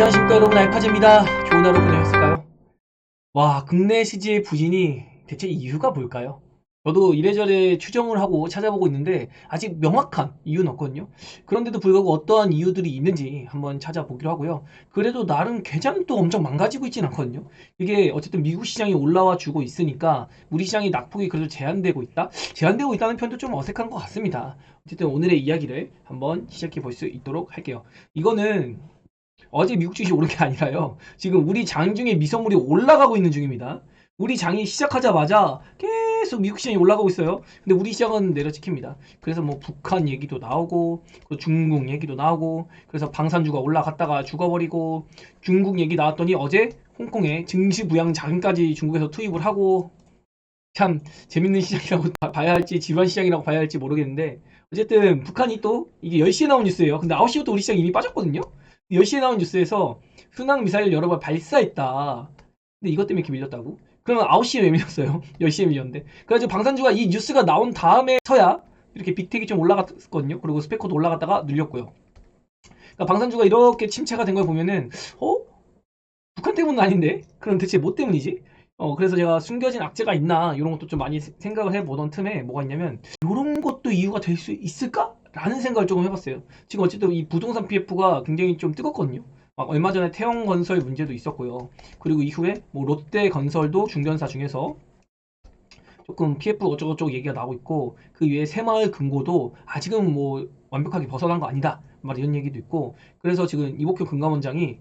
안녕하십니까 여러분, 알파즈입니다. 좋은 하루 보내셨을까요? 와, 국내 CG의 부진이 대체 이유가 뭘까요? 저도 이래저래 추정을 하고 찾아보고 있는데 아직 명확한 이유는 없거든요. 그런데도 불구하고 어떠한 이유들이 있는지 한번 찾아보기로 하고요. 그래도 나름 계좌는 또 엄청 망가지고 있진 않거든요. 이게 어쨌든 미국 시장이 올라와 주고 있으니까 우리 시장이 낙폭이 그래도 제한되고 있다? 제한되고 있다는 편도 좀 어색한 것 같습니다. 어쨌든 오늘의 이야기를 한번 시작해 볼 수 있도록 할게요. 이거는 어제 미국 주식이 오른 게 아니라요. 지금 우리 장 중에 미선물이 올라가고 있는 중입니다. 우리 장이 시작하자마자 계속 미국 시장이 올라가고 있어요. 근데 우리 시장은 내려찍힙니다. 그래서 뭐 북한 얘기도 나오고, 중국 얘기도 나오고, 그래서 방산주가 올라갔다가 죽어버리고, 중국 얘기 나왔더니 어제 홍콩에 증시 부양 자금까지 중국에서 투입을 하고, 참 재밌는 시장이라고 봐야 할지 지루한 시장이라고 봐야 할지 모르겠는데, 어쨌든 북한이 또 이게 10시에 나온 뉴스예요. 근데 9시부터 우리 시장 이미 빠졌거든요. 10시에 나온 뉴스에서 순항 미사일 여러 발 발사했다. 근데 이것 때문에 이렇게 밀렸다고? 그러면 9시에 왜 밀렸어요? 10시에 밀렸는데. 그래가지고 방산주가 이 뉴스가 나온 다음에서야 이렇게 빅텍이 좀 올라갔거든요. 그리고 스페코도 올라갔다가 눌렸고요. 그러니까 방산주가 이렇게 침체가 된 걸 보면은 북한 때문은 아닌데? 그럼 대체 뭐 때문이지? 그래서 제가 숨겨진 악재가 있나 이런 것도 좀 많이 생각을 해보던 틈에 뭐가 있냐면 이런 것도 이유가 될 수 있을까? 라는 생각을 조금 해봤어요. 지금 어쨌든 이 부동산 PF가 굉장히 좀 뜨겁거든요. 막 얼마 전에 태영건설 문제도 있었고요. 그리고 이후에 뭐 롯데건설도 중견사 중에서 조금 PF 어쩌고저쩌고 얘기가 나오고 있고, 그 외에 새마을 금고도 아직은 뭐 완벽하게 벗어난 거 아니다, 막 이런 얘기도 있고. 그래서 지금 이복효 금감원장이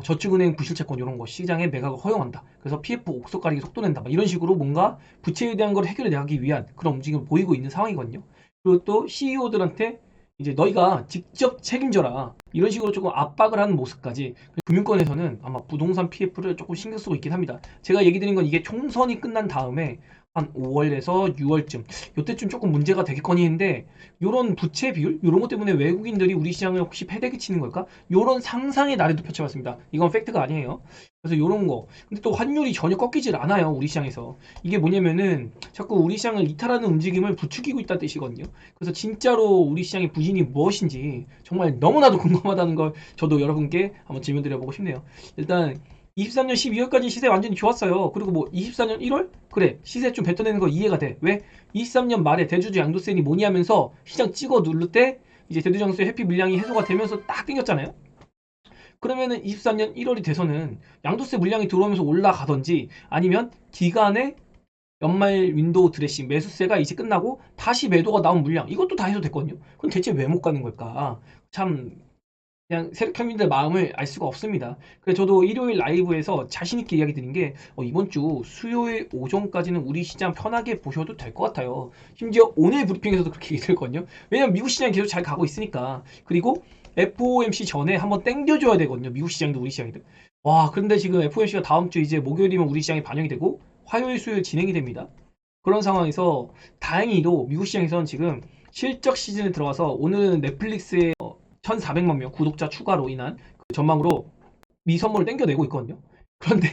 저축은행 부실채권 이런 거 시장에 매각을 허용한다. 그래서 PF 옥석 가리기 속도 낸다. 막 이런 식으로 뭔가 부채에 대한 걸 해결해 나가기 위한 그런 움직임을 보이고 있는 상황이거든요. 그리고 또 CEO들한테 이제 너희가 직접 책임져라, 이런 식으로 조금 압박을 하는 모습까지. 금융권에서는 아마 부동산 PF를 조금 신경 쓰고 있긴 합니다. 제가 얘기 드린 건 이게 총선이 끝난 다음에 한 5월에서 6월쯤, 요때쯤 조금 문제가 되겠거니 했는데, 요런 부채 비율 요런 것 때문에 외국인들이 우리 시장을 혹시 패대기 치는 걸까? 요런 상상의 나래도 펼쳐봤습니다. 이건 팩트가 아니에요. 그래서 요런 거. 근데 또 환율이 전혀 꺾이질 않아요, 우리 시장에서. 이게 뭐냐면은 자꾸 우리 시장을 이탈하는 움직임을 부추기고 있다는 뜻이거든요. 그래서 진짜로 우리 시장의 부진이 무엇인지 정말 너무나도 궁금하다는 걸 저도 여러분께 한번 질문 드려보고 싶네요. 일단 23년 12월까지 시세 완전히 좋았어요. 그리고 뭐 24년 1월? 그래, 시세 좀 뱉어내는 거 이해가 돼. 왜? 23년 말에 대주주 양도세니 뭐니 하면서 시장 찍어 누를 때 이제 대주주 양도세 회피 물량이 해소가 되면서 딱 땡겼잖아요. 그러면은 23년 1월이 돼서는 양도세 물량이 들어오면서 올라가던지, 아니면 기간에 연말 윈도우 드레싱 매수세가 이제 끝나고 다시 매도가 나온 물량, 이것도 다 해소됐거든요. 그럼 대체 왜 못 가는 걸까? 참 그냥 세력형님들 마음을 알 수가 없습니다. 그래서 저도 일요일 라이브에서 자신있게 이야기 드린 게, 이번 주 수요일 오전까지는 우리 시장 편하게 보셔도 될 것 같아요. 심지어 오늘 브리핑에서도 그렇게 얘기 드렸거든요. 왜냐면 미국 시장이 계속 잘 가고 있으니까. 그리고 FOMC 전에 한번 땡겨줘야 되거든요. 미국 시장도 우리 시장이도. 와, 그런데 지금 FOMC가 다음 주 이제 목요일이면 우리 시장에 반영이 되고 화요일 수요일 진행이 됩니다. 그런 상황에서 다행히도 미국 시장에서는 지금 실적 시즌에 들어가서, 오늘은 넷플릭스의 1,400만 명 구독자 추가로 인한 그 전망으로 미 선물을 땡겨내고 있거든요. 그런데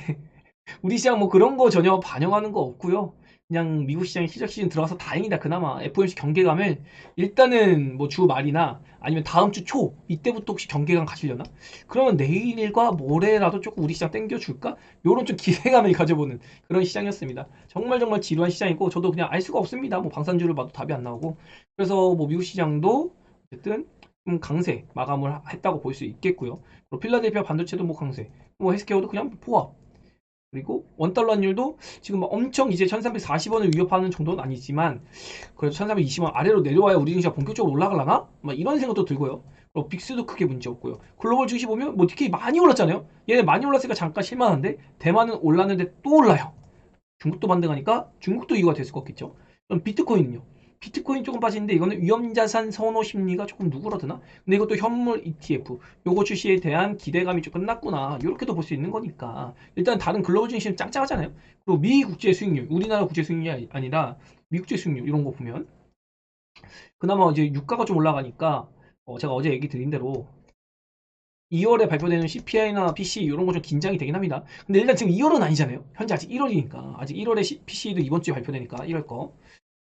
우리 시장 뭐 그런 거 전혀 반영하는 거 없고요. 그냥 미국 시장 시작 시즌 들어가서 다행이다. 그나마 FOMC 경계감을 일단은 뭐 주 말이나 아니면 다음 주 초 이때부터 혹시 경계감 가시려나? 그러면 내일과 모레라도 조금 우리 시장 땡겨줄까? 요런 좀 기대감을 가져보는 그런 시장이었습니다. 정말 정말 지루한 시장이고, 저도 그냥 알 수가 없습니다. 뭐 방산주를 봐도 답이 안 나오고. 그래서 뭐 미국 시장도 어쨌든 강세 마감을 했다고 볼 수 있겠고요. 그리고 필라델피아 반도체도 뭐 강세, 뭐 헬스케어도 그냥 포함. 그리고 원달러 환율도 지금 막 엄청 이제 1340원을 위협하는 정도는 아니지만, 그래도 1320원 아래로 내려와야 우리 증시가 본격적으로 올라가려나? 막 이런 생각도 들고요. 그리고 빅스도 크게 문제 없고요. 글로벌 증시 보면 뭐 특히 많이 올랐잖아요. 얘네 많이 올랐으니까 잠깐 실만한데, 대만은 올랐는데 또 올라요. 중국도 반등하니까 중국도 이유가 될 수가 없겠죠. 그럼 비트코인은요? 비트코인 조금 빠지는데 이거는 위험자산 선호 심리가 조금 누그러드나? 근데 이것도 현물 ETF, 요거 출시에 대한 기대감이 좀 끝났구나, 이렇게도 볼 수 있는 거니까. 일단 다른 글로벌 증시는 짱짱하잖아요. 그리고 미 국제 수익률, 우리나라 국제 수익률이 아니라 미 국제 수익률 이런 거 보면 그나마 이제 유가가 좀 올라가니까, 제가 어제 얘기 드린 대로 2월에 발표되는 CPI나 PC 이런 거 좀 긴장이 되긴 합니다. 근데 일단 지금 2월은 아니잖아요. 현재 아직 1월이니까. 아직 1월에 PC도 이번 주에 발표되니까 1월 거.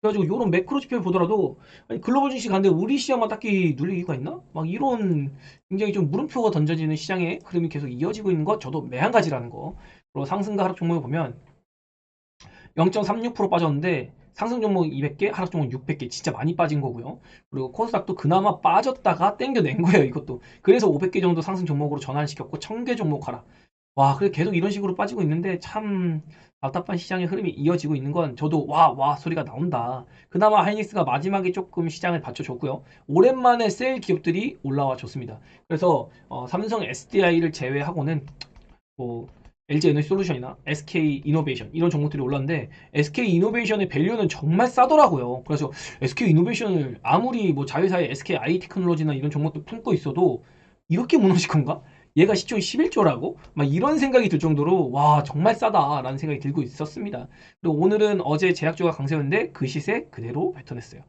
그래가지고 요런 매크로 지표 보더라도 아니 글로벌 주식 가는데 우리 시장만 딱히 눌릴 이유가 있나? 막 이런 굉장히 좀 물음표가 던져지는 시장의 흐름이 계속 이어지고 있는 것 저도 매한가지라는 거. 그리고 상승과 하락 종목을 보면 0.36% 빠졌는데 상승 종목 200개, 하락 종목 600개 진짜 많이 빠진 거고요. 그리고 코스닥도 그나마 빠졌다가 땡겨낸 거예요, 이것도. 그래서 500개 정도 상승 종목으로 전환시켰고 1000개 종목 하락. 와, 그래 계속 이런 식으로 빠지고 있는데 참 답답한 시장의 흐름이 이어지고 있는 건 저도 와 소리가 나온다. 그나마 하이닉스가 마지막에 조금 시장을 받쳐줬고요. 오랜만에 셀 기업들이 올라와 줬습니다. 그래서 삼성 SDI를 제외하고는 뭐 LG 에너지 솔루션이나 SK 이노베이션 이런 종목들이 올랐는데 SK 이노베이션의 밸류는 정말 싸더라고요. 그래서 SK 이노베이션을 아무리 뭐 자회사의 SK 아이 테크놀로지나 이런 종목도 품고 있어도 이렇게 무너질 건가? 얘가 시총이 11조라고? 막 이런 생각이 들 정도로 와 정말 싸다라는 생각이 들고 있었습니다. 그리고 오늘은 어제 제약주가 강세였는데 그 시세 그대로 뱉어냈어요.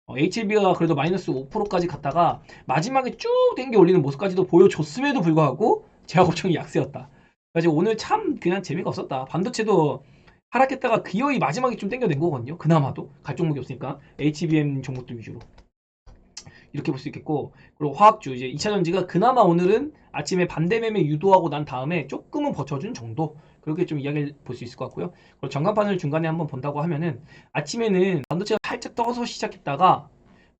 HLB가 그래도 마이너스 5%까지 갔다가 마지막에 쭉 당겨 올리는 모습까지도 보여줬음에도 불구하고 제약업종이 약세였다. 그래서 오늘 참 그냥 재미가 없었다. 반도체도 하락했다가 기어이 마지막에 좀 당겨낸 거거든요. 그나마도 갈 종목이 없으니까 HBM 종목들 위주로 이렇게 볼 수 있겠고, 그리고 화학주 이제 2차전지가 그나마 오늘은 아침에 반대 매매 유도하고 난 다음에 조금은 버텨준 정도, 그렇게 좀 이야기를 볼 수 있을 것 같고요. 그리고 전간판을 중간에 한번 본다고 하면은 아침에는 반도체가 살짝 떠서 시작했다가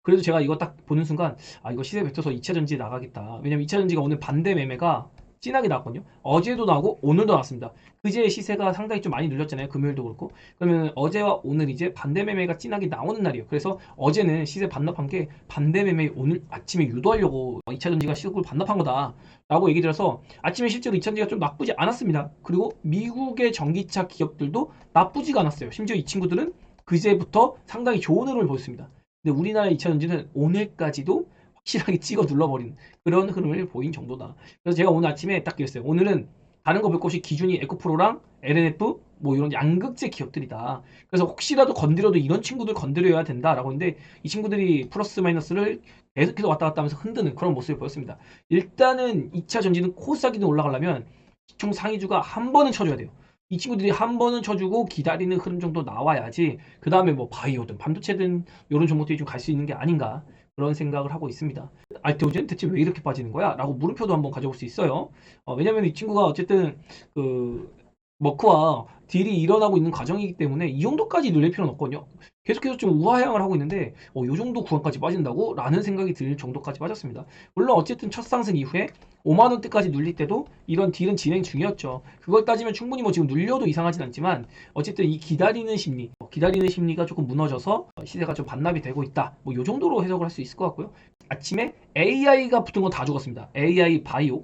그래도 제가 이거 딱 보는 순간 아 이거 시세 뱉어서 2차전지 나가겠다. 왜냐면 2차전지가 오늘 반대 매매가 진하게 나왔거든요. 어제도 나오고 오늘도 나왔습니다. 그제 시세가 상당히 좀 많이 눌렸잖아요. 금요일도 그렇고. 그러면 어제와 오늘 이제 반대 매매가 진하게 나오는 날이에요. 그래서 어제는 시세 반납한 게 반대 매매 오늘 아침에 유도하려고 2차전지가 시세를 반납한 거다 라고 얘기 들어서 아침에 실제로 2차전지가 좀 나쁘지 않았습니다. 그리고 미국의 전기차 기업들도 나쁘지가 않았어요. 심지어 이 친구들은 그제부터 상당히 좋은 흐름을 보였습니다. 근데 우리나라 2차전지는 오늘까지도 확실하게 찍어 눌러버린 그런 흐름을 보인 정도다. 그래서 제가 오늘 아침에 딱 그랬어요. 오늘은 다른 거 볼 것이 기준이 에코프로랑 LNF 뭐 이런 양극재 기업들이다. 그래서 혹시라도 건드려도 이런 친구들 건드려야 된다라고 했는데 이 친구들이 플러스 마이너스를 계속해서 왔다 갔다 하면서 흔드는 그런 모습을 보였습니다. 일단은 2차 전지는 코스닥이든 올라가려면 시총 상위주가 한 번은 쳐줘야 돼요. 이 친구들이 한 번은 쳐주고 기다리는 흐름 정도 나와야지 그 다음에 뭐 바이오든 반도체든 이런 종목들이 좀 갈 수 있는 게 아닌가 그런 생각을 하고 있습니다. 알테오젠 대체 왜 이렇게 빠지는 거야? 라고 물음표도 한번 가져볼 수 있어요. 왜냐면 이 친구가 어쨌든 그 머크와 딜이 일어나고 있는 과정이기 때문에 이 정도까지 눌릴 필요는 없거든요. 계속해서 좀 우하향을 하고 있는데 이 정도 구간까지 빠진다고? 라는 생각이 들 정도까지 빠졌습니다. 물론 어쨌든 첫 상승 이후에 5만원대까지 눌릴 때도 이런 딜은 진행 중이었죠. 그걸 따지면 충분히 뭐 지금 눌려도 이상하진 않지만 어쨌든 이 기다리는 심리, 기다리는 심리가 조금 무너져서 시세가 좀 반납이 되고 있다. 뭐 이 정도로 해석을 할 수 있을 것 같고요. 아침에 AI가 붙은 건 다 죽었습니다. AI 바이오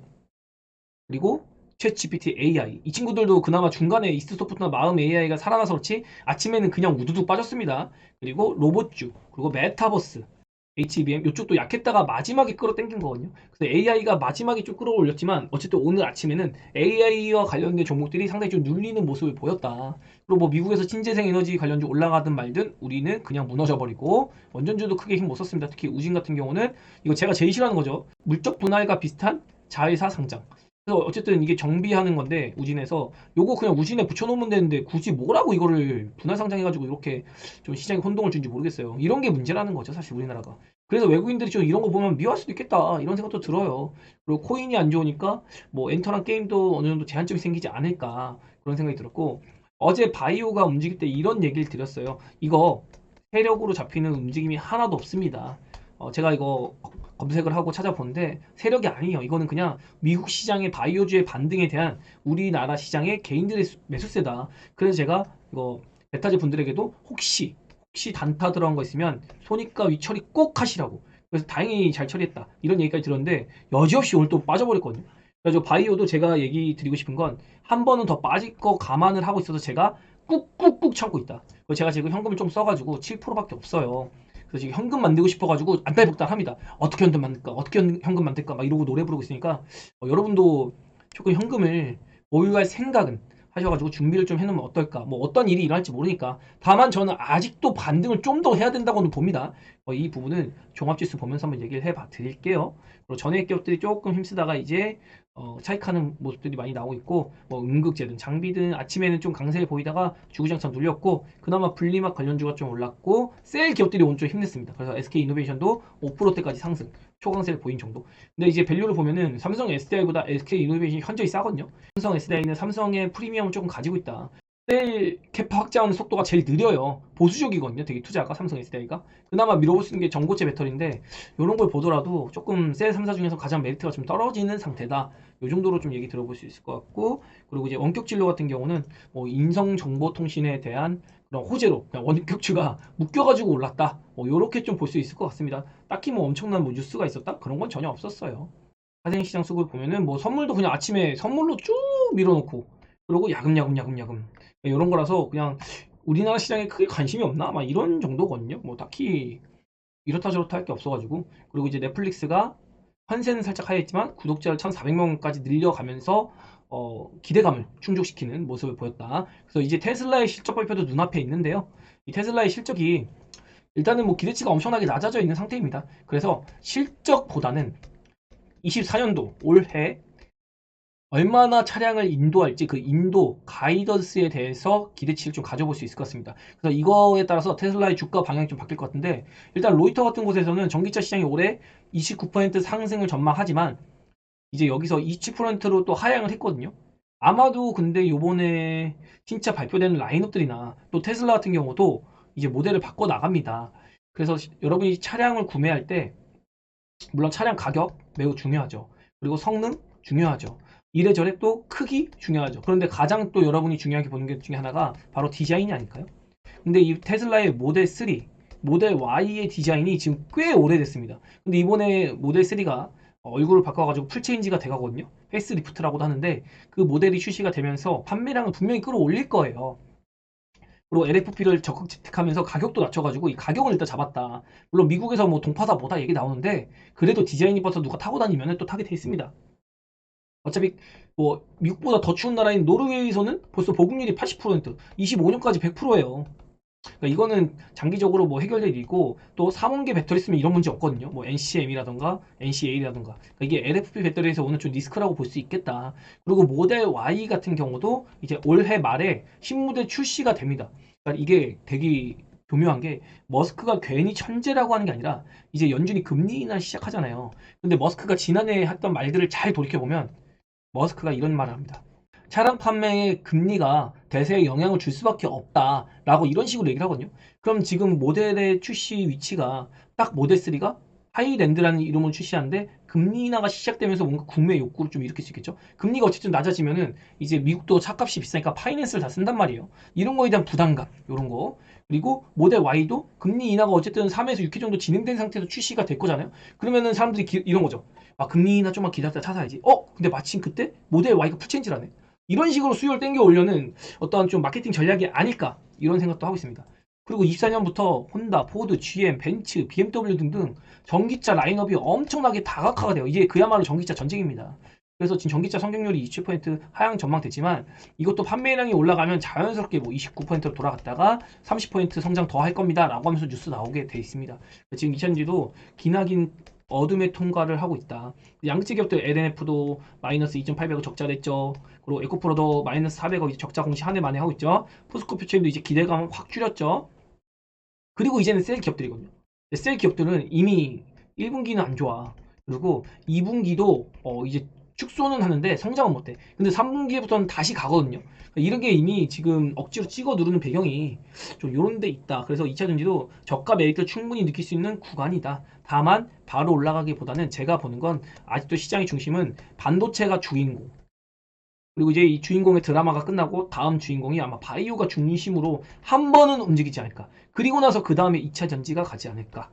그리고 챗 GPT AI 이 친구들도 그나마 중간에 이스토프트나 마음 AI가 살아나서 그렇지 아침에는 그냥 우두둑 빠졌습니다. 그리고 로봇주 그리고 메타버스 HBM 이쪽도 약했다가 마지막에 끌어당긴 거거든요. 그래서 AI가 마지막에 좀 끌어올렸지만 어쨌든 오늘 아침에는 AI와 관련된 종목들이 상당히 좀 눌리는 모습을 보였다. 그리고 뭐 미국에서 신재생 에너지 관련주 올라가든 말든 우리는 그냥 무너져 버리고 원전주도 크게 힘 못 썼습니다. 특히 우진 같은 경우는 이거 제가 제일 싫어하는 거죠. 물적 분할과 비슷한 자회사 상장. 그래서 어쨌든 이게 정비하는 건데 우진에서 요거 그냥 우진에 붙여놓으면 되는데 굳이 뭐라고 이거를 분할 상장해가지고 이렇게 좀 시장에 혼동을 준지 모르겠어요. 이런 게 문제라는 거죠 사실 우리나라가. 그래서 외국인들이 좀 이런 거 보면 미워할 수도 있겠다 이런 생각도 들어요. 그리고 코인이 안 좋으니까 뭐 엔터랑 게임도 어느 정도 제한점이 생기지 않을까 그런 생각이 들었고 어제 바이오가 움직일 때 이런 얘기를 드렸어요. 이거 세력으로 잡히는 움직임이 하나도 없습니다. 제가 이거 검색을 하고 찾아보는데 세력이 아니에요. 이거는 그냥 미국 시장의 바이오주의 반등에 대한 우리나라 시장의 개인들의 매수세다. 그래서 제가 이거 베타즈 분들에게도 혹시 단타 들어간 거 있으면 손익과 위처리 꼭 하시라고. 그래서 다행히 잘 처리했다. 이런 얘기까지 들었는데 여지없이 오늘 또 빠져버렸거든요. 그래서 바이오도 제가 얘기 드리고 싶은 건 한 번은 더 빠질 거 감안을 하고 있어서 제가 꾹꾹꾹 참고 있다. 그래서 제가 지금 현금을 좀 써가지고 7%밖에 없어요. 그래서 지금 현금 만들고 싶어가지고 안달복달합니다. 어떻게 현금 만들까? 어떻게 현금 만들까? 막 이러고 노래 부르고 있으니까 여러분도 조금 현금을 보유할 생각은 하셔가지고 준비를 좀 해놓으면 어떨까. 뭐 어떤 일이 일어날지 모르니까. 다만 저는 아직도 반등을 좀 더 해야 된다고는 봅니다. 이 부분은 종합지수 보면서 한번 얘기를 해봐 드릴게요. 그리고 전에 기업들이 조금 힘쓰다가 이제 차익하는 모습들이 많이 나오고 있고, 뭐 음극재든 장비든 아침에는 좀 강세를 보이다가 주구장창 눌렸고, 그나마 분리막 관련주가 좀 올랐고, 셀 기업들이 오늘 좀 힘냈습니다. 그래서 SK이노베이션도 5%대까지 상승, 초강세를 보인 정도. 근데 이제 밸류를 보면은 삼성 SDI보다 SK이노베이션이 현저히 싸거든요. 삼성 SDI는 삼성의 프리미엄을 조금 가지고 있다. 셀 캐파 확장하는 속도가 제일 느려요. 보수적이거든요. 되게 투자가 삼성 SDI가. 그나마 밀어볼 수 있는 게 전고체 배터리인데, 이런 걸 보더라도 조금 셀 3사 중에서 가장 메리트가 좀 떨어지는 상태다. 이 정도로 좀 얘기 들어볼 수 있을 것 같고, 그리고 이제 원격 진료 같은 경우는 뭐 인성정보통신에 대한 그런 호재로 그냥 원격주가 묶여가지고 올랐다. 요렇게 좀 볼 수 있을 것 같습니다. 딱히 뭐 엄청난 뭐 뉴스가 있었다? 그런 건 전혀 없었어요. 하생시장 수급을 보면은 뭐 선물도 그냥 아침에 선물로 쭉 밀어놓고, 그리고 야금야금 이런 거라서 그냥 우리나라 시장에 크게 관심이 없나? 막 이런 정도거든요. 뭐 딱히 이렇다 저렇다 할 게 없어가지고. 그리고 이제 넷플릭스가 환세는 살짝 하였지만 구독자를 1,400명까지 늘려가면서 기대감을 충족시키는 모습을 보였다. 그래서 이제 테슬라의 실적 발표도 눈앞에 있는데요. 이 테슬라의 실적이 일단은 뭐 기대치가 엄청나게 낮아져 있는 상태입니다. 그래서 실적보다는 24년도 올해 얼마나 차량을 인도할지 그 인도 가이던스에 대해서 기대치를 좀 가져볼 수 있을 것 같습니다. 그래서 이거에 따라서 테슬라의 주가 방향이 좀 바뀔 것 같은데, 일단 로이터 같은 곳에서는 전기차 시장이 올해 29% 상승을 전망하지만 이제 여기서 20%로 또 하향을 했거든요. 아마도 근데 요번에 진짜 발표되는 라인업들이나 또 테슬라 같은 경우도 이제 모델을 바꿔 나갑니다. 그래서 여러분이 차량을 구매할 때 물론 차량 가격 매우 중요하죠. 그리고 성능 중요하죠. 이래저래 또 크기 중요하죠. 그런데 가장 또 여러분이 중요하게 보는 게 중에 하나가 바로 디자인이 아닐까요? 근데 이 테슬라의 모델 3, 모델 Y의 디자인이 지금 꽤 오래됐습니다. 근데 이번에 모델 3가 얼굴을 바꿔가지고 풀체인지가 돼가거든요. 페이스리프트라고도 하는데, 그 모델이 출시가 되면서 판매량을 분명히 끌어올릴 거예요. 그리고 LFP를 적극 채택하면서 가격도 낮춰가지고 이 가격을 일단 잡았다. 물론 미국에서 뭐 동파다 뭐다 얘기 나오는데, 그래도 디자인 이뻐서 누가 타고 다니면 또 타게 돼 있습니다. 어차피 뭐 미국보다 더 추운 나라인 노르웨이에서는 벌써 보급률이 80%, 25년까지 100%예요. 그러니까 이거는 장기적으로 뭐 해결될 일이고, 또 3원계 배터리 쓰면 이런 문제 없거든요. 뭐 NCM이라던가 NCA라던가. 그러니까 이게 LFP 배터리에서 오는 좀 리스크라고 볼 수 있겠다. 그리고 모델 Y 같은 경우도 이제 올해 말에 신모델 출시가 됩니다. 그러니까 이게 되게 교묘한 게, 머스크가 괜히 천재라고 하는 게 아니라 이제 연준이 금리 인하 시작하잖아요. 근데 머스크가 지난해 했던 말들을 잘 돌이켜보면 머스크가 이런 말을 합니다. 차량 판매의 금리가 대세에 영향을 줄 수밖에 없다라고 이런 식으로 얘기를 하거든요. 그럼 지금 모델의 출시 위치가 딱 모델 3가 하이랜드라는 이름을 출시하는데, 금리 인하가 시작되면서 뭔가 국내 욕구를 좀 일으킬 수 있겠죠. 금리가 어쨌든 낮아지면은 이제 미국도 차값이 비싸니까 파이낸스를 다 쓴단 말이에요. 이런 거에 대한 부담감, 이런 거. 그리고 모델 Y도 금리 인하가 어쨌든 3에서 6회 정도 진행된 상태에서 출시가 될 거잖아요. 그러면은 사람들이 이런 거죠. 금리 인하 좀만 기다렸다 차 사야지. 근데 마침 그때 모델 Y가 풀체인지라네. 이런 식으로 수요를 땡겨 올려는 어떠한 좀 마케팅 전략이 아닐까, 이런 생각도 하고 있습니다. 그리고 24년부터 혼다, 포드, GM, 벤츠, BMW 등등 전기차 라인업이 엄청나게 다각화가 돼요. 이게 그야말로 전기차 전쟁입니다. 그래서 지금 전기차 성장률이 27% 하향 전망됐지만, 이것도 판매량이 올라가면 자연스럽게 뭐 29%로 돌아갔다가 30% 성장 더 할 겁니다 라고 하면서 뉴스 나오게 돼 있습니다. 지금 이차전지도 기나긴 어둠의 통과를 하고 있다. 양극재 기업들 LNF도 마이너스 2,800억 적자를 했죠. 그리고 에코프로도 마이너스 400억 적자 공시 한 해 만에 하고 있죠. 포스코 퓨처엠도 이제 기대감을 확 줄였죠. 그리고 이제는 셀 기업들이거든요. 셀 기업들은 이미 1분기는 안 좋아. 그리고 2분기도 이제 축소는 하는데 성장은 못해. 근데 3분기부터는 다시 가거든요. 이런 게 이미 지금 억지로 찍어 누르는 배경이 좀 요런 데 있다. 그래서 2차 전지도 저가 메리트를 충분히 느낄 수 있는 구간이다. 다만 바로 올라가기보다는 제가 보는 건 아직도 시장의 중심은 반도체가 주인공. 그리고 이제 이 주인공의 드라마가 끝나고 다음 주인공이 아마 바이오가 중심으로 한 번은 움직이지 않을까. 그리고 나서 그 다음에 2차 전지가 가지 않을까.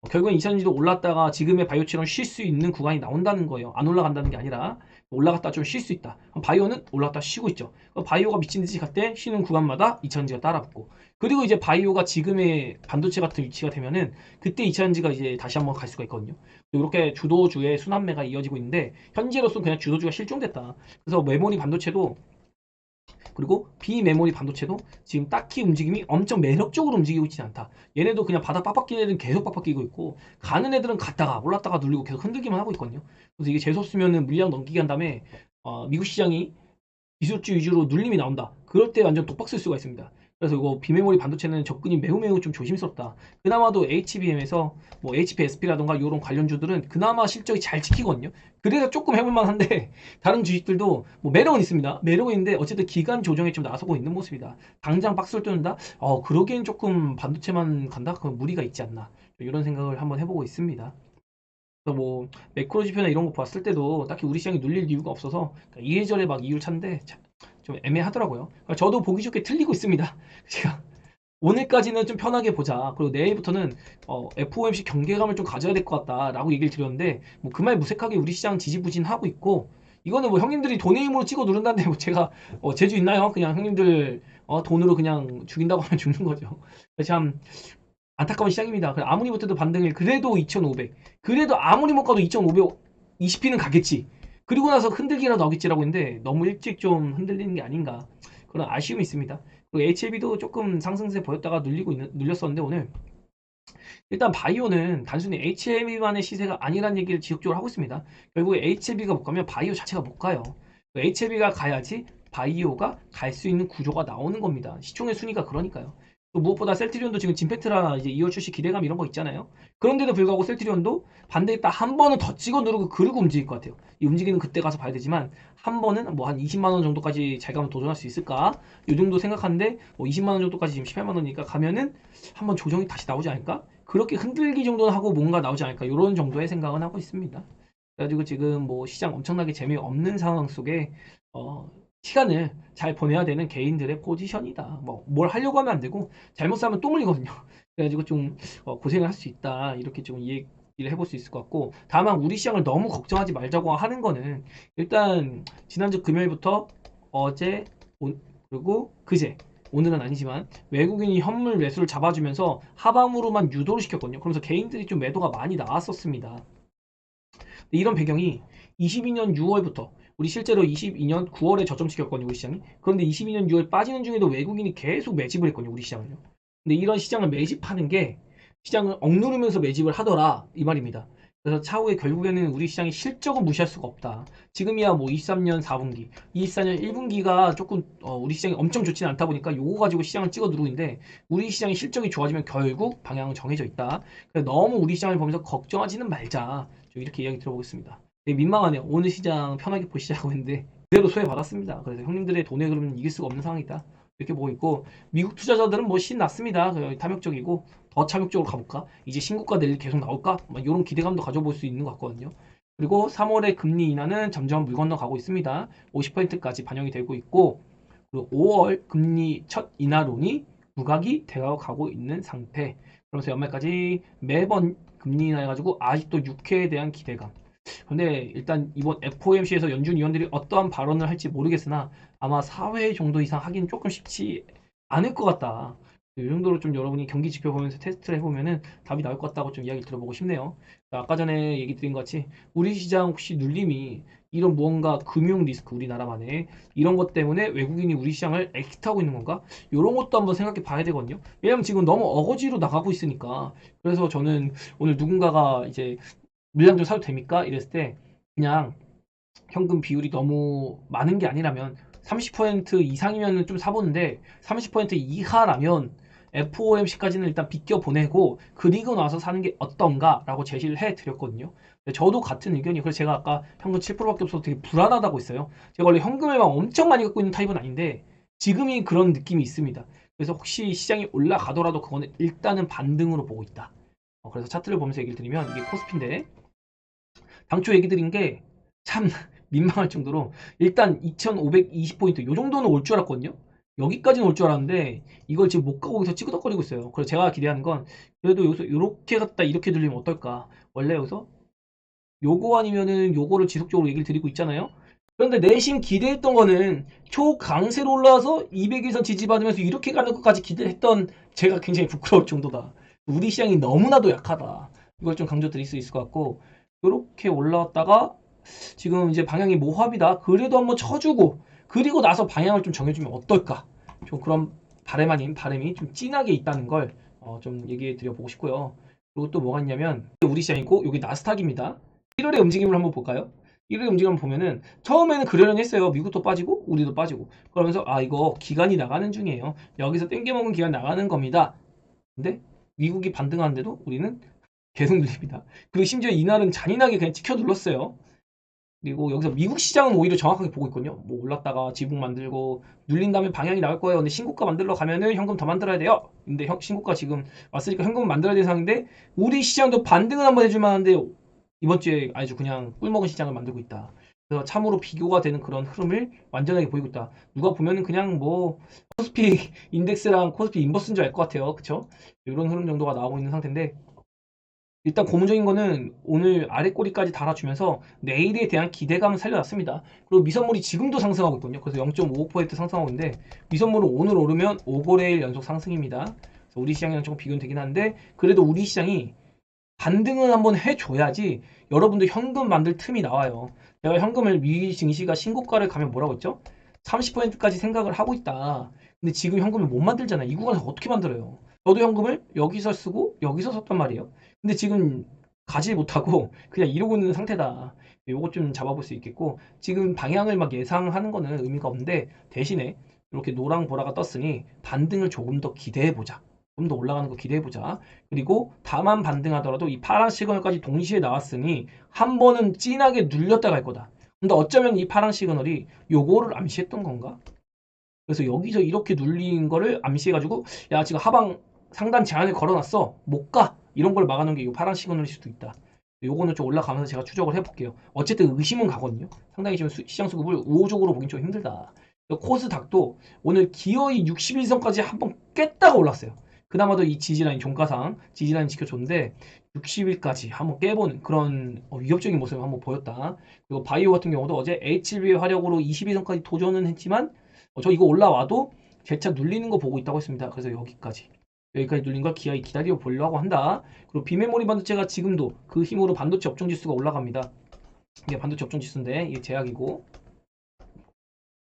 결국엔 2차 전지도 올랐다가 지금의 바이오처럼 쉴 수 있는 구간이 나온다는 거예요. 안 올라간다는 게 아니라 올라갔다 좀 쉴 수 있다. 그럼 바이오는 올랐다 쉬고 있죠. 바이오가 미친 듯이 갈 때 쉬는 구간마다 2차 전지가 따라붙고, 그리고 이제 바이오가 지금의 반도체 같은 위치가 되면은 그때 2차 전지가 이제 다시 한번 갈 수가 있거든요. 이렇게 주도주의 순환매가 이어지고 있는데, 현재로서는 그냥 주도주가 실종됐다. 그래서 메모리 반도체도 그리고 비메모리 반도체도 지금 딱히 움직임이 엄청 매력적으로 움직이고 있지 않다. 얘네도 그냥 바닥 빡빡 끼는 애들은 계속 빡빡 끼고 있고, 가는 애들은 갔다가 올랐다가 눌리고 계속 흔들기만 하고 있거든요. 그래서 이게 재수없으면은 물량 넘기게 한 다음에 미국 시장이 기술주 위주로 눌림이 나온다. 그럴 때 완전 독박 쓸 수가 있습니다. 그래서 이거 비메모리 반도체는 접근이 매우 좀 조심스럽다. 그나마도 HBM에서 뭐 HPSP라던가 이런 관련주들은 그나마 실적이 잘 지키거든요. 그래서 조금 해볼만 한데 다른 주식들도 뭐 매력은 있습니다. 매력은 있는데 어쨌든 기간 조정에 좀 나서고 있는 모습이다. 당장 박수를 뜯는다? 그러기엔 조금 반도체만 간다? 그건 무리가 있지 않나. 이런 생각을 한번 해보고 있습니다. 그래서 뭐 매크로 지표나 이런 거 봤을 때도 딱히 우리 시장이 눌릴 이유가 없어서 이래저래 막 이유를 찾는데 좀 애매하더라고요. 그러니까 저도 보기 좋게 틀리고 있습니다. 제가 오늘까지는 좀 편하게 보자. 그리고 내일부터는 FOMC 경계감을 좀 가져야 될 것 같다라고 얘기를 드렸는데 뭐 그 말 무색하게 우리 시장 지지부진하고 있고, 이거는 뭐 형님들이 돈의 힘으로 찍어 누른다는데 뭐 제가 재주 있나요? 그냥 형님들 돈으로 그냥 죽인다고 하면 죽는 거죠. 참 안타까운 시장입니다. 아무리 못해도 반등일 그래도 2,500. 그래도 아무리 못 가도 2,520피는 가겠지. 그리고 나서 흔들기라도 나오겠지라고 했는데 너무 일찍 좀 흔들리는 게 아닌가. 그런 아쉬움이 있습니다. 그리고 HLB도 조금 상승세 보였다가 눌렸었는데 오늘 일단 바이오는 단순히 HLB만의 시세가 아니라는 얘기를 지속적으로 하고 있습니다. 결국에 HLB가 못 가면 바이오 자체가 못 가요. HLB가 가야지 바이오가 갈 수 있는 구조가 나오는 겁니다. 시총의 순위가 그러니까요. 또 무엇보다 셀트리온도 지금 진페트라 이제 2월 출시 기대감 이런 거 있잖아요. 그런데도 불구하고 셀트리온도 반대에 딱 한 번은 더 찍어 누르고 그러고 움직일 것 같아요. 이 움직이는 그때 가서 봐야 되지만 한 번은 뭐 한 20만 원 정도까지 잘 가면 도전할 수 있을까? 이 정도 생각하는데 뭐 20만 원 정도까지 지금 18만 원이니까 가면은 한번 조정이 다시 나오지 않을까? 그렇게 흔들기 정도는 하고 뭔가 나오지 않을까? 이런 정도의 생각은 하고 있습니다. 그래가지고 지금 뭐 시장 엄청나게 재미없는 상황 속에 어, 시간을 잘 보내야 되는 개인들의 포지션이다. 뭐 뭘 하려고 하면 안 되고 잘못 사면 또 물리거든요. 그래가지고 좀 고생을 할 수 있다. 이렇게 좀 얘기를 해볼 수 있을 것 같고, 다만 우리 시장을 너무 걱정하지 말자고 하는 거는 일단 지난주 금요일부터 어제 그리고 그제 오늘은 아니지만 외국인이 현물 매수를 잡아주면서 하방으로만 유도를 시켰거든요. 그러면서 개인들이 좀 매도가 많이 나왔었습니다. 이런 배경이 22년 6월부터 우리 실제로 22년 9월에 저점시켰거든요, 우리 시장이. 그런데 22년 6월 빠지는 중에도 외국인이 계속 매집을 했거든요, 우리 시장을요. 근데 이런 시장을 매집하는 게 시장을 억누르면서 매집을 하더라 이 말입니다. 그래서 차후에 결국에는 우리 시장의 실적은 무시할 수가 없다. 지금이야 뭐 23년 4분기, 24년 1분기가 조금 우리 시장이 엄청 좋지는 않다 보니까 요거 가지고 시장을 찍어 누르고 있는데, 우리 시장의 실적이 좋아지면 결국 방향은 정해져 있다. 그래서 너무 우리 시장을 보면서 걱정하지는 말자. 좀 이렇게 이야기 들어보겠습니다. 되게 민망하네요. 오늘 시장 편하게 보시자고 했는데 그대로 소외받았습니다. 그래서 형님들의 돈의 흐름은 이길 수가 없는 상황이다. 이렇게 보고 있고, 미국 투자자들은 뭐 신났습니다. 탐욕적이고 더 참욕적으로 가볼까? 이제 신고가 내일 계속 나올까? 이런 기대감도 가져볼 수 있는 것 같거든요. 그리고 3월의 금리 인하는 점점 물 건너가고 있습니다. 50%까지 반영이 되고 있고, 그리고 5월 금리 첫 인하론이 부각이 되어 가고 있는 상태. 그러면서 연말까지 매번 금리 인하해가지고 아직도 6회에 대한 기대감. 근데 일단 이번 FOMC에서 연준 위원들이 어떠한 발언을 할지 모르겠으나 아마 4회 정도 이상 하기는 조금 쉽지 않을 것 같다. 이 정도로 좀 여러분이 경기 지표 보면서 테스트를 해보면은 답이 나올 것 같다고 좀 이야기를 들어보고 싶네요. 아까 전에 얘기 드린 것 같이 우리 시장 혹시 눌림이 이런 무언가 금융 리스크, 우리나라만의 이런 것 때문에 외국인이 우리 시장을 엑시트하고 있는 건가? 이런 것도 한번 생각해 봐야 되거든요. 왜냐면 지금 너무 어거지로 나가고 있으니까. 그래서 저는 오늘 누군가가 이제 물량 좀 사도 됩니까? 이랬을 때 그냥 현금 비율이 너무 많은 게 아니라면 30% 이상이면 좀 사보는데 30% 이하라면 FOMC까지는 일단 비껴 보내고 그리고 나서 사는 게 어떤가 라고 제시를 해 드렸거든요. 저도 같은 의견이에요. 그래서 제가 아까 현금 7%밖에 없어서 되게 불안하다고 했어요. 제가 원래 현금을 막 엄청 많이 갖고 있는 타입은 아닌데 지금이 그런 느낌이 있습니다. 그래서 혹시 시장이 올라가더라도 그거는 일단은 반등으로 보고 있다. 그래서 차트를 보면서 얘기를 드리면 이게 코스피인데, 당초 얘기 드린 게 참 민망할 정도로 일단 2520포인트 요 정도는 올 줄 알았거든요. 여기까지는 올 줄 알았는데 이걸 지금 못 가고 여기서 찌그덕거리고 있어요. 그래서 제가 기대하는 건 그래도 여기서 이렇게 갔다 이렇게 들리면 어떨까. 원래 여기서 요거 아니면은 요거를 지속적으로 얘기를 드리고 있잖아요. 그런데 내심 기대했던 거는 초강세로 올라와서 200일선 지지받으면서 이렇게 가는 것까지 기대했던 제가 굉장히 부끄러울 정도다. 우리 시장이 너무나도 약하다. 이걸 좀 강조드릴 수 있을 것 같고, 이렇게 올라왔다가 지금 이제 방향이 모합이다. 그래도 한번 쳐주고 그리고 나서 방향을 좀 정해주면 어떨까? 좀 그런 바람이 좀 진하게 있다는 걸 좀 얘기해 드려보고 싶고요. 그리고 또 뭐가 있냐면 우리 시장이고 여기 나스닥입니다. 1월의 움직임을 한번 볼까요? 1월의 움직임을 보면은 처음에는 그러려니 했어요. 미국도 빠지고 우리도 빠지고 그러면서 아 이거 기간이 나가는 중이에요. 여기서 땡겨먹은 기간 나가는 겁니다. 근데 미국이 반등하는데도 우리는 계속 눌립니다. 그리고 심지어 이날은 잔인하게 그냥 찍혀 눌렀어요. 그리고 여기서 미국 시장은 오히려 정확하게 보고 있거든요. 뭐 올랐다가 지붕 만들고 눌린 다음에 방향이 나올 거예요. 근데 신고가 만들러 가면은 현금 더 만들어야 돼요. 근데 신고가 지금 왔으니까 현금 만들어야 되는 상황인데 우리 시장도 반등을 한번 해줄 만한데 이번 주에 아주 그냥 꿀먹은 시장을 만들고 있다. 그래서 참으로 비교가 되는 그런 흐름을 완전하게 보이고 있다. 누가 보면은 그냥 뭐 코스피 인덱스랑 코스피 인버스인 줄 알 것 같아요. 그쵸? 이런 흐름 정도가 나오고 있는 상태인데 일단 고무적인 거는 오늘 아래 꼬리까지 달아주면서 내일에 대한 기대감을 살려놨습니다. 그리고 미선물이 지금도 상승하고 있거든요. 그래서 0.55% 상승하고 있는데 미선물은 오늘 오르면 5거래일 연속 상승입니다. 그래서 우리 시장이랑 조금 비교는 되긴 하는데 그래도 우리 시장이 반등을 한번 해줘야지 여러분들 현금 만들 틈이 나와요. 내가 현금을 미 증시가 신고가를 가면 뭐라고 했죠? 30%까지 생각을 하고 있다. 근데 지금 현금을 못 만들잖아요. 이 구간에서 어떻게 만들어요? 저도 현금을 여기서 쓰고 여기서 썼단 말이에요. 근데 지금 가지 못하고 그냥 이러고 있는 상태다. 요거 좀 잡아볼 수 있겠고 지금 방향을 막 예상하는 거는 의미가 없는데 대신에 이렇게 노랑 보라가 떴으니 반등을 조금 더 기대해 보자. 좀 더 올라가는 거 기대해 보자. 그리고 다만 반등하더라도 이 파란 시그널까지 동시에 나왔으니 한 번은 진하게 눌렸다 갈 거다. 근데 어쩌면 이 파란 시그널이 요거를 암시했던 건가? 그래서 여기서 이렇게 눌린 거를 암시해가지고 야 지금 하방 상단 제한을 걸어놨어 못 가 이런 걸 막아놓은 게 이 파란 시그널일 수도 있다. 요거는 좀 올라가면서 제가 추적을 해볼게요. 어쨌든 의심은 가거든요. 상당히 지금 시장 수급을 우호적으로 보긴 좀 힘들다. 코스닥도 오늘 기어이 61선까지 한번 깼다가 올랐어요. 그나마도 이 지지라인 종가상 지지라인 지켜줬는데 60일까지 한번 깨보는 그런 위협적인 모습을 한번 보였다. 그리고 바이오 같은 경우도 어제 HB의 화력으로 22선까지 도전은 했지만 저 이거 올라와도 재차 눌리는 거 보고 있다고 했습니다. 그래서 여기까지 눌린 걸 기아이 기다려 보려고 한다. 그리고 비메모리 반도체가 지금도 그 힘으로 반도체 업종 지수가 올라갑니다. 이게 반도체 업종 지수인데 이게 제약이고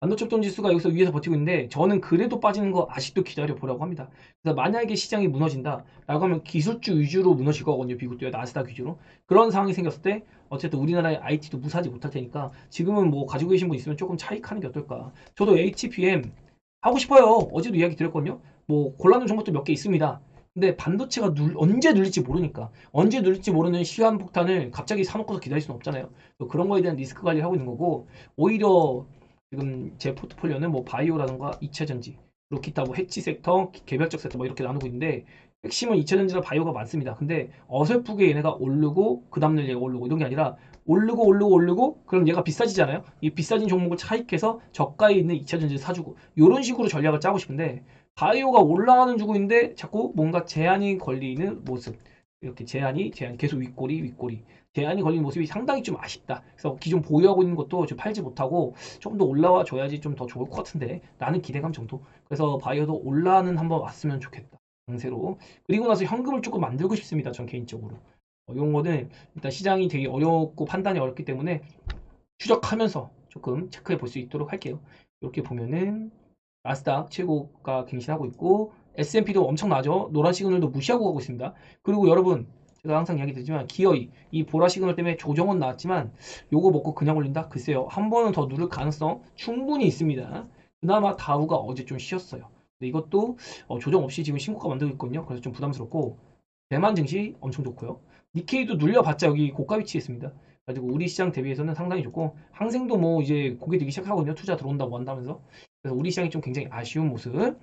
반도체 업종 지수가 여기서 위에서 버티고 있는데 저는 그래도 빠지는 거 아직도 기다려 보라고 합니다. 그래서 만약에 시장이 무너진다 라고 하면 기술주 위주로 무너질 거거든요. 미국도요 나스닥 위주로. 그런 상황이 생겼을 때 어쨌든 우리나라의 IT도 무사하지 못할 테니까 지금은 뭐 가지고 계신 분 있으면 조금 차익하는 게 어떨까. 저도 HPM 하고 싶어요. 어제도 이야기 드렸거든요. 뭐 골라놓은 정보도 몇 개 있습니다. 근데 반도체가 언제 눌릴지 모르니까 언제 눌릴지 모르는 시한폭탄을 갑자기 사놓고서 기다릴 수는 없잖아요. 그런 거에 대한 리스크 관리를 하고 있는 거고 오히려 지금 제 포트폴리오는 뭐 바이오라든가 2차전지 그리고 기타 뭐 해치 섹터, 개별적 섹터 뭐 이렇게 나누고 있는데 핵심은 2차전지나 바이오가 많습니다. 근데 어설프게 얘네가 오르고 그 다음날 얘가 오르고 이런 게 아니라 오르고 그럼 얘가 비싸지잖아요. 이 비싸진 종목을 차익해서 저가에 있는 2차전지를 사주고 이런 식으로 전략을 짜고 싶은데 바이오가 올라가는 주고인데 자꾸 뭔가 제한이 걸리는 모습 이렇게 제한이 계속 윗꼬리 제한이 걸리는 모습이 상당히 좀 아쉽다. 그래서 기존 보유하고 있는 것도 좀 팔지 못하고 조금 더 올라와 줘야지 좀 더 좋을 것 같은데 라는 기대감 정도. 그래서 바이오도 올라는 한번 왔으면 좋겠다. 강세로. 그리고 나서 현금을 조금 만들고 싶습니다. 전 개인적으로. 이런 거는 일단 시장이 되게 어렵고 판단이 어렵기 때문에 추적하면서 조금 체크해 볼 수 있도록 할게요. 이렇게 보면은 나스닥 최고가 갱신하고 있고 S&P도 엄청나죠. 노란 시그널도 무시하고 가고 있습니다. 그리고 여러분 제가 항상 이야기 드리지만 기어이 이 보라 시그널 때문에 조정은 나왔지만 요거 먹고 그냥 올린다? 글쎄요. 한 번은 더 누를 가능성 충분히 있습니다. 그나마 다우가 어제 좀 쉬었어요. 근데 이것도 조정 없이 지금 신고가 만들고 있거든요. 그래서 좀 부담스럽고 대만 증시 엄청 좋고요. 니케이도 눌려봤자 여기 고가 위치에 있습니다. 가지고 우리 시장 대비해서는 상당히 좋고 항생도 뭐 이제 고개 들기 시작하거든요. 투자 들어온다고 한다면서. 그래서 우리 시장이 좀 굉장히 아쉬운 모습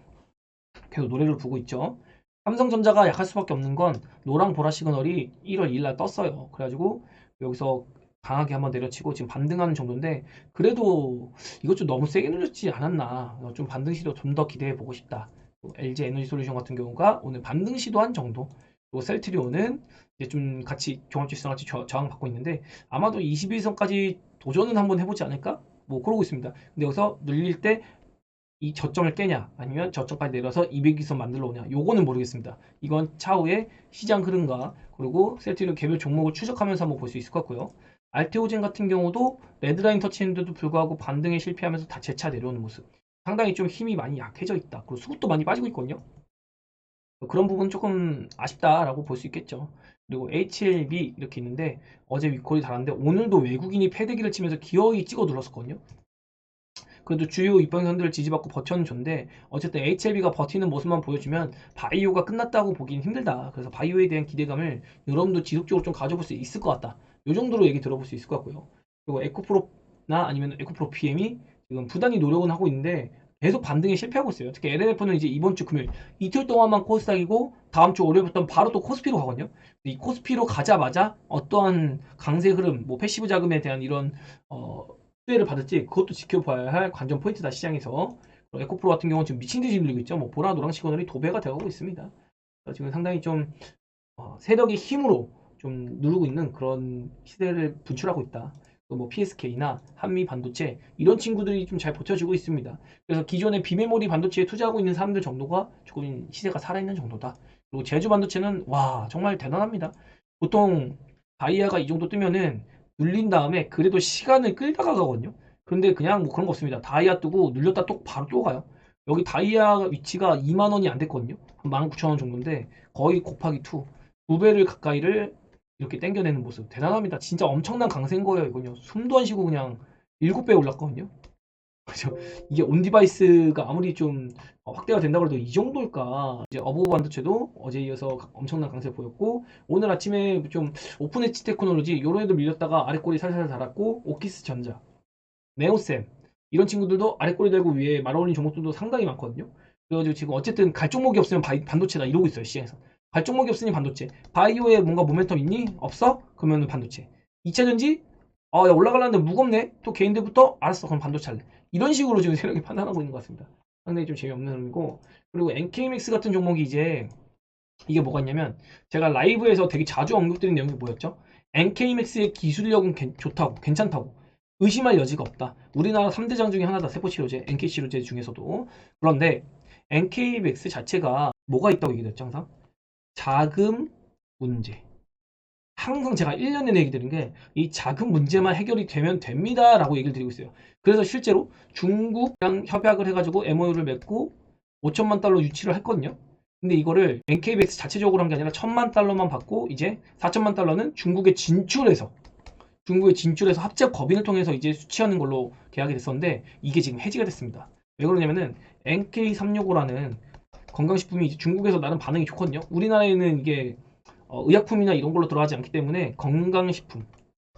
계속 노래를 부르고 있죠. 삼성전자가 약할 수밖에 없는 건 노랑 보라 시그널이 1월 2일 날 떴어요. 그래가지고 여기서 강하게 한번 내려치고 지금 반등하는 정도인데 그래도 이것 좀 너무 세게 눌렸지 않았나. 좀 반등 시도 좀 더 기대해 보고 싶다. LG 에너지 솔루션 같은 경우가 오늘 반등 시도한 정도. 그리고 셀트리온은 이제 좀 같이 종합지수랑 같이 저항받고 있는데 아마도 21선까지 도전은 한번 해보지 않을까? 뭐 그러고 있습니다. 근데 여기서 눌릴 때 이 저점을 깨냐 아니면 저점까지 내려서 200이선 만들어 오냐 요거는 모르겠습니다. 이건 차후에 시장 흐름과 그리고 셀트리온 개별 종목을 추적하면서 한번 볼 수 있을 것 같고요. 알테오젠 같은 경우도 레드라인 터치했는데도 불구하고 반등에 실패하면서 다 재차 내려오는 모습. 상당히 좀 힘이 많이 약해져 있다. 그리고 수급도 많이 빠지고 있거든요. 그런 부분 조금 아쉽다라고 볼 수 있겠죠. 그리고 HLB 이렇게 있는데 어제 위콜이 달았는데 오늘도 외국인이 패대기를 치면서 기어이 찍어 눌렀었거든요. 그래도 주요 입방선들을 지지받고 버텨는 줬는데 어쨌든 HLB가 버티는 모습만 보여주면 바이오가 끝났다고 보기는 힘들다. 그래서 바이오에 대한 기대감을 여러분도 지속적으로 좀 가져볼 수 있을 것 같다. 이 정도로 얘기 들어볼 수 있을 것 같고요. 그리고 에코프로나 아니면 에코프로 PM이 지금 부단히 노력은 하고 있는데 계속 반등에 실패하고 있어요. 특히 LNF는 이제 이번 주 금요일 이틀 동안만 코스닥이고 다음 주 월요일부터 바로 또 코스피로 가거든요. 이 코스피로 가자마자 어떠한 강세 흐름, 뭐 패시브 자금에 대한 이런 수혜를 받을지 그것도 지켜봐야 할 관전 포인트다 시장에서. 에코프로 같은 경우는 지금 미친 듯이 밀리고 있죠. 뭐 보라 노랑 시그널이 도배가 되어가고 있습니다. 지금 상당히 좀 세력의 힘으로 좀 누르고 있는 그런 시대를 분출하고 있다. 뭐 PSK나 한미 반도체 이런 친구들이 좀 잘 버텨주고 있습니다. 그래서 기존의 비메모리 반도체에 투자하고 있는 사람들 정도가 조금 시세가 살아있는 정도다. 그리고 제주 반도체는 와 정말 대단합니다. 보통 다이아가 이 정도 뜨면은 눌린 다음에 그래도 시간을 끌다가 가거든요. 그런데 그냥 뭐 그런 거 없습니다. 다이아 뜨고 눌렸다 또 바로 또 가요. 여기 다이아 위치가 2만 원이 안 됐거든요. 한 19,000원 정도인데 거의 곱하기 2, 2배를 가까이를 이렇게 당겨내는 모습 대단합니다. 진짜 엄청난 강세인 거예요. 이건요. 숨도 안 쉬고 그냥 7배 올랐거든요. 그죠? 이게 온디바이스가 아무리 좀 확대가 된다고 해도 이 정도일까? 이제 어버브 반도체도 어제 이어서 엄청난 강세를 보였고 오늘 아침에 좀 오픈 엣지 테크놀로지 이런 애들 밀렸다가 아래 꼬리 살살 달았고 오키스 전자, 네오셈 이런 친구들도 아래 꼬리 달고 위에 말아올린 종목들도 상당히 많거든요. 그래가지고 지금 어쨌든 갈 종목이 없으면 반도체다 이러고 있어요 시장에서. 갈 종목이 없으니 반도체. 바이오에 뭔가 모멘텀 있니? 없어? 그러면 반도체. 2차전지? 야, 올라가려는데 무겁네? 또 개인들부터? 알았어, 그럼 반도체 할래. 이런 식으로 지금 세력이 판단하고 있는 것 같습니다. 상당히 좀 재미없는 흐름이고. 그리고 NKMX 같은 종목이 이제, 이게 뭐가 있냐면, 제가 라이브에서 되게 자주 언급드린 내용이 뭐였죠? NKMX의 기술력은 좋다고, 괜찮다고. 의심할 여지가 없다. 우리나라 3대장 중에 하나다, 세포치료제, NK치료제 중에서도. 그런데, NKMX 자체가 뭐가 있다고 얘기했죠, 항상? 자금 문제. 항상 제가 1년 내내 얘기 드린 게 이 자금 문제만 해결이 되면 됩니다 라고 얘기를 드리고 있어요. 그래서 실제로 중국이랑 협약을 해가지고 MOU를 맺고 5천만 달러 유치를 했거든요. 근데 이거를 NKBX 자체적으로 한 게 아니라 1천만 달러만 받고 이제 4천만 달러는 중국에 진출해서 합작 법인을 통해서 이제 수취하는 걸로 계약이 됐었는데 이게 지금 해지가 됐습니다. 왜 그러냐면은 NK365라는 건강식품이 이제 중국에서 나름 반응이 좋거든요. 우리나라에는 이게 의약품이나 이런 걸로 들어가지 않기 때문에 건강식품,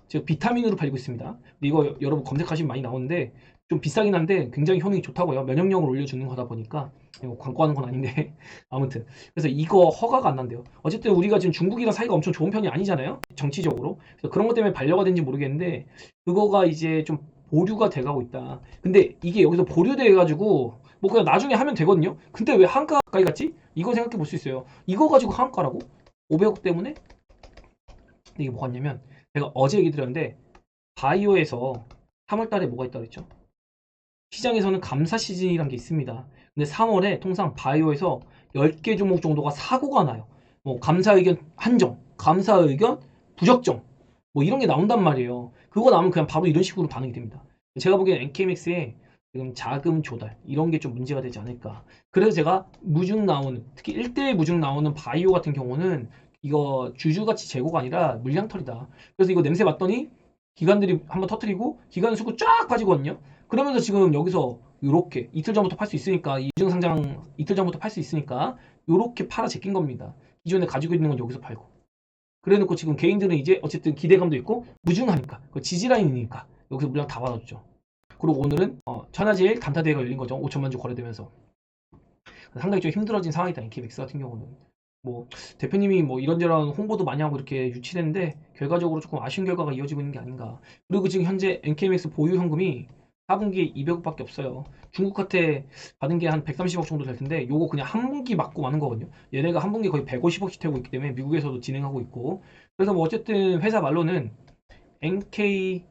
즉 비타민으로 팔리고 있습니다. 근데 이거 여러분 검색하시면 많이 나오는데 좀 비싸긴 한데 굉장히 효능이 좋다고요. 면역력을 올려주는 거다 보니까 이거 광고하는 건 아닌데 아무튼 그래서 이거 허가가 안 난대요. 어쨌든 우리가 지금 중국이랑 사이가 엄청 좋은 편이 아니잖아요. 정치적으로. 그래서 그런 것 때문에 반려가 된지 모르겠는데 그거가 이제 좀 보류가 돼가고 있다. 근데 이게 여기서 보류돼 가지고 뭐 그냥 나중에 하면 되거든요. 근데 왜 한가 가까이 갔지? 이거 생각해 볼 수 있어요. 이거 가지고 한가라고? 500억 때문에? 근데 이게 뭐가 있냐면 제가 어제 얘기 드렸는데 바이오에서 3월 달에 뭐가 있다고 했죠? 시장에서는 감사 시즌이란 게 있습니다. 근데 3월에 통상 바이오에서 10개 종목 정도가 사고가 나요. 뭐 감사 의견 한정, 감사 의견 부적정 뭐 이런 게 나온단 말이에요. 그거 나오면 그냥 바로 이런 식으로 반응이 됩니다. 제가 보기엔 NKMX에 지금 자금 조달 이런 게 좀 문제가 되지 않을까. 그래서 제가 무중 나오는 특히 1대1 무중 나오는 바이오 같은 경우는 이거 주주가치 재고가 아니라 물량털이다. 그래서 이거 냄새 맡더니 기관들이 한번 터트리고 기관 수급 쫙 빠지거든요. 그러면서 지금 여기서 요렇게 이틀 전부터 팔 수 있으니까 이 주중 상장 이틀 전부터 팔 수 있으니까 요렇게 팔아 제낀 겁니다. 기존에 가지고 있는 건 여기서 팔고. 그래놓고 지금 개인들은 이제 어쨌든 기대감도 있고 무중하니까 그 지지라인이니까 여기서 물량 다 받아줬죠. 그리고 오늘은 천하제일 단타대회가 열린 거죠. 5천만 주 거래되면서 상당히 좀 힘들어진 상황이다. NK맥스 같은 경우는 뭐 대표님이 뭐 이런저런 홍보도 많이 하고 이렇게 유치했는데 결과적으로 조금 아쉬운 결과가 이어지고 있는 게 아닌가. 그리고 지금 현재 NK맥스 보유 현금이 4분기에 200억밖에 없어요. 중국한테 받은 게 한 130억 정도 될 텐데 요거 그냥 한 분기 맞고 마는 거거든요. 얘네가 한 분기 거의 150억씩 태우고 있기 때문에 미국에서도 진행하고 있고 그래서 뭐 어쨌든 회사 말로는 NK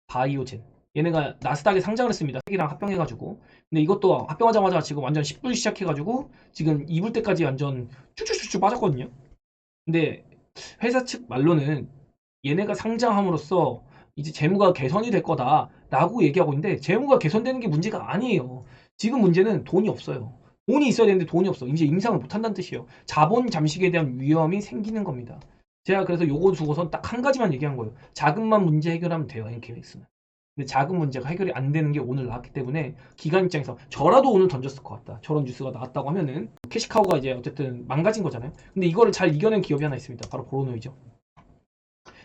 바이오젠 얘네가 나스닥에 상장을 했습니다. 색이랑 합병해가지고. 근데 이것도 합병하자마자 지금 완전 10불 시작해가지고 지금 2불 때까지 완전 쭉쭉쭉쭉 빠졌거든요. 근데 회사 측 말로는 얘네가 상장함으로써 이제 재무가 개선이 될 거다라고 얘기하고 있는데 재무가 개선되는 게 문제가 아니에요. 지금 문제는 돈이 없어요. 돈이 있어야 되는데 돈이 없어. 이제 임상을 못 한다는 뜻이에요. 자본 잠식에 대한 위험이 생기는 겁니다. 제가 그래서 요거 두고선 딱 한 가지만 얘기한 거예요. 자금만 문제 해결하면 돼요, NKX는. 근데 자금 문제가 해결이 안 되는 게 오늘 나왔기 때문에 기관 입장에서 저라도 오늘 던졌을 것 같다. 저런 뉴스가 나왔다고 하면은 캐시카우가 이제 어쨌든 망가진 거잖아요. 근데 이거를 잘 이겨낸 기업이 하나 있습니다. 바로 보로노이죠.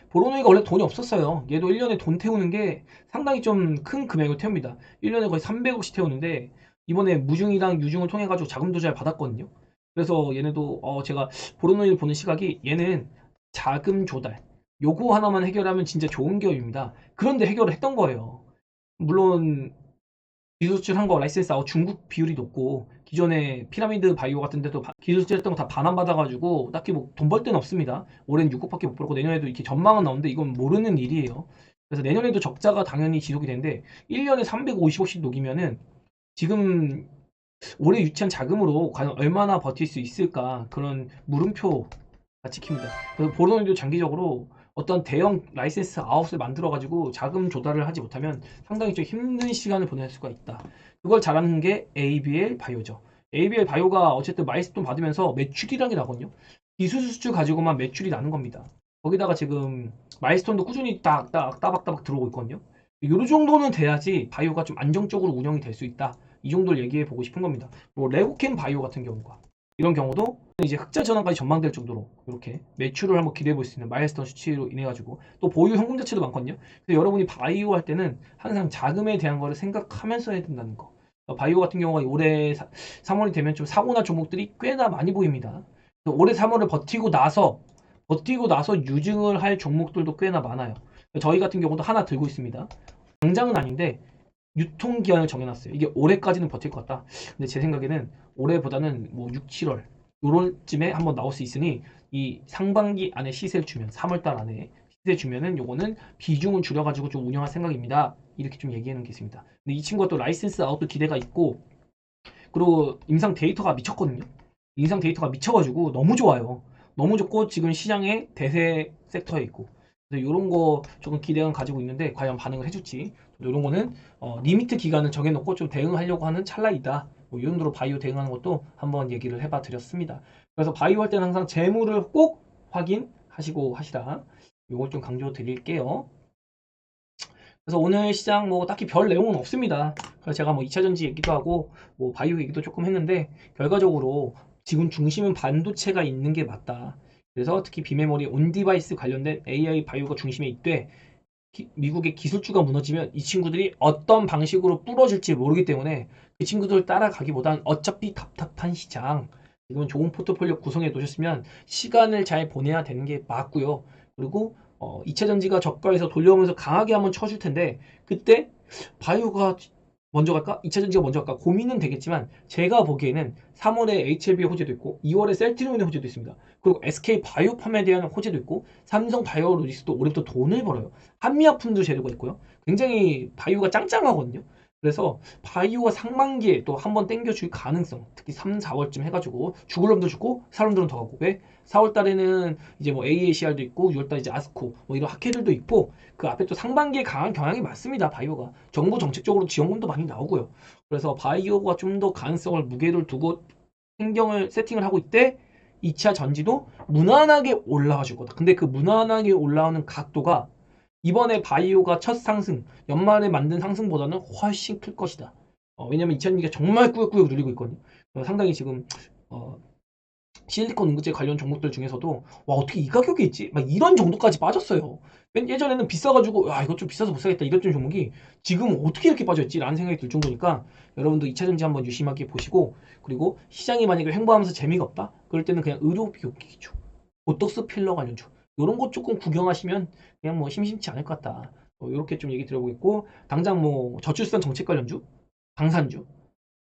보로노이가 원래 돈이 없었어요. 얘도 1년에 돈 태우는 게 상당히 좀 큰 금액을 태웁니다. 1년에 거의 300억씩 태우는데 이번에 무중이랑 유중을 통해 가지고 자금도 잘 받았거든요. 그래서 얘네도 제가 보로노이를 보는 시각이 얘는 자금 조달 요거 하나만 해결하면 진짜 좋은 기업입니다. 그런데 해결을 했던 거예요. 물론 기술 수출한 거 라이센스 아웃 중국 비율이 높고 기존에 피라미드 바이오 같은 데도 기술 수출했던 거 다 반환받아가지고 딱히 뭐 돈 벌 데는 없습니다. 올해는 6억밖에 못 벌고 내년에도 이렇게 전망은 나오는데 이건 모르는 일이에요. 그래서 내년에도 적자가 당연히 지속이 되는데 1년에 350억씩 녹이면은 지금 올해 유치한 자금으로 과연 얼마나 버틸 수 있을까 그런 물음표가 찍힙니다. 그래서 보로노이도 장기적으로 어떤 대형 라이센스 아웃을 만들어 가지고 자금 조달을 하지 못하면 상당히 좀 힘든 시간을 보낼 수가 있다. 그걸 잘하는 게 ABL 바이오죠. ABL 바이오가 어쨌든 마일스톤 받으면서 매출이라는 게 나거든요. 기술 수출 가지고만 매출이 나는 겁니다. 거기다가 지금 마일스톤도 꾸준히 딱딱 따박따박 들어오고 있거든요. 이 정도는 돼야지 바이오가 좀 안정적으로 운영이 될 수 있다. 이 정도를 얘기해 보고 싶은 겁니다. 뭐 레고캠 바이오 같은 경우가 이런 경우도 이제 흑자 전환까지 전망될 정도로 이렇게 매출을 한번 기대해 볼 수 있는 마일스톤 수치로 인해 가지고 또 보유 현금 자체도 많거든요. 그래서 여러분이 바이오 할 때는 항상 자금에 대한 거를 생각하면서 해야 된다는 거. 바이오 같은 경우가 올해 3월이 되면 좀 사고나 종목들이 꽤나 많이 보입니다. 올해 3월을 버티고 나서 유증을 할 종목들도 꽤나 많아요. 저희 같은 경우도 하나 들고 있습니다. 당장은 아닌데 유통기한을 정해놨어요. 이게 올해까지는 버틸 것 같다. 근데 제 생각에는 올해보다는 뭐 6, 7월 요런 쯤에 한번 나올 수 있으니 이 상반기 안에 시세를 주면 3월달 안에 시세 주면은 요거는 비중을 줄여가지고 좀 운영할 생각입니다. 이렇게 좀 얘기해 놓은 게 있습니다. 근데 이 친구가 또 라이센스 아웃도 기대가 있고 그리고 임상 데이터가 미쳤거든요. 임상 데이터가 미쳐가지고 너무 좋아요. 너무 좋고 지금 시장의 대세 섹터에 있고 그래서 이런 거 조금 기대감 가지고 있는데 과연 반응을 해줄지 이런 거는 리미트 기간을 정해놓고 좀 대응하려고 하는 찰나이다. 뭐이 정도로 바이오 대응하는 것도 한번 얘기를 해봐 드렸습니다. 그래서 바이오 할 때는 항상 재물을 꼭 확인하시고 하시라. 이걸 좀 강조 드릴게요. 그래서 오늘 시장 뭐 딱히 별 내용은 없습니다. 그래서 제가 뭐 2차전지 얘기도 하고 뭐 바이오 얘기도 조금 했는데 결과적으로 지금 중심은 반도체가 있는 게 맞다. 그래서 특히 비메모리 온디바이스 관련된 AI 바이오가 중심에 있되 미국의 기술주가 무너지면 이 친구들이 어떤 방식으로 부러질지 모르기 때문에 그 친구들 따라가기보단 어차피 답답한 시장 지금은 좋은 포트폴리오 구성해 놓으셨으면 시간을 잘 보내야 되는 게 맞고요. 그리고 2차 전지가 저가에서 돌려오면서 강하게 한번 쳐줄 텐데 그때 바이오가 먼저 갈까? 2차 전지가 먼저 갈까? 고민은 되겠지만 제가 보기에는 3월에 HLB 호재도 있고 2월에 셀트리온의 호재도 있습니다. 그리고 SK 바이오팜에 대한 호재도 있고 삼성 바이오로직스도 올해부터 돈을 벌어요. 한미약품도 재료가 있고요. 굉장히 바이오가 짱짱하거든요. 그래서 바이오가 상반기에 또 한번 땡겨줄 가능성 특히 3, 4월쯤 해가지고 죽을 놈도 죽고 살 놈들은 더 가고 왜? 4월 달에는 이제 뭐 AACR도 있고 6월 달에 이제 아스코 뭐 이런 학회들도 있고 그 앞에 또 상반기에 강한 경향이 많습니다. 바이오가 정부 정책적으로 지원금도 많이 나오고요. 그래서 바이오가 좀 더 가능성을 무게를 두고 환경을 세팅을 하고 있대 2차 전지도 무난하게 올라와 줄 거다. 근데 그 무난하게 올라오는 각도가 이번에 바이오가 첫 상승, 연말에 만든 상승보다는 훨씬 클 것이다. 왜냐면 2000년기가 정말 꾸역꾸역 눌리고 있거든요. 상당히 지금 실리콘 응급제 관련 종목들 중에서도 와 어떻게 이 가격이 있지? 막 이런 정도까지 빠졌어요. 예전에는 비싸가지고 야 이거 좀 비싸서 못 사겠다 이랬던 종목이 지금 어떻게 이렇게 빠졌지? 라는 생각이 들 정도니까 여러분도 2차전지 한번 유심하게 보시고 그리고 시장이 만약에 횡보하면서 재미가 없다? 그럴 때는 그냥 의료 비용 기초, 보톡스 필러 관련주 이런 거 조금 구경하시면 그냥 뭐 심심치 않을 것 같다. 이렇게 좀 얘기 드려보겠고 당장 뭐 저출산 정책 관련주, 방산주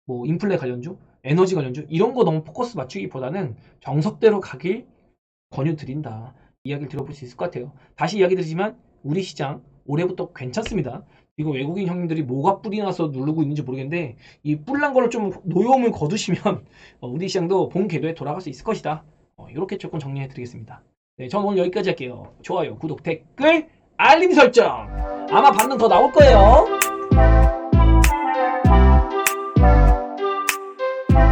뭐 인플레 관련주, 에너지 관련주 이런 거 너무 포커스 맞추기보다는 정석대로 가길 권유드린다. 이야기를 들어볼 수 있을 것 같아요. 다시 이야기 드리지만 우리 시장 올해부터 괜찮습니다. 이거 외국인 형님들이 뭐가 뿔이 나서 누르고 있는지 모르겠는데 이 뿔난 거를 좀 노여움을 거두시면 우리 시장도 본 궤도에 돌아갈 수 있을 것이다. 이렇게 조금 정리해 드리겠습니다. 네, 전 오늘 여기까지 할게요. 좋아요, 구독, 댓글, 알림 설정. 아마 반등 더 나올 거예요.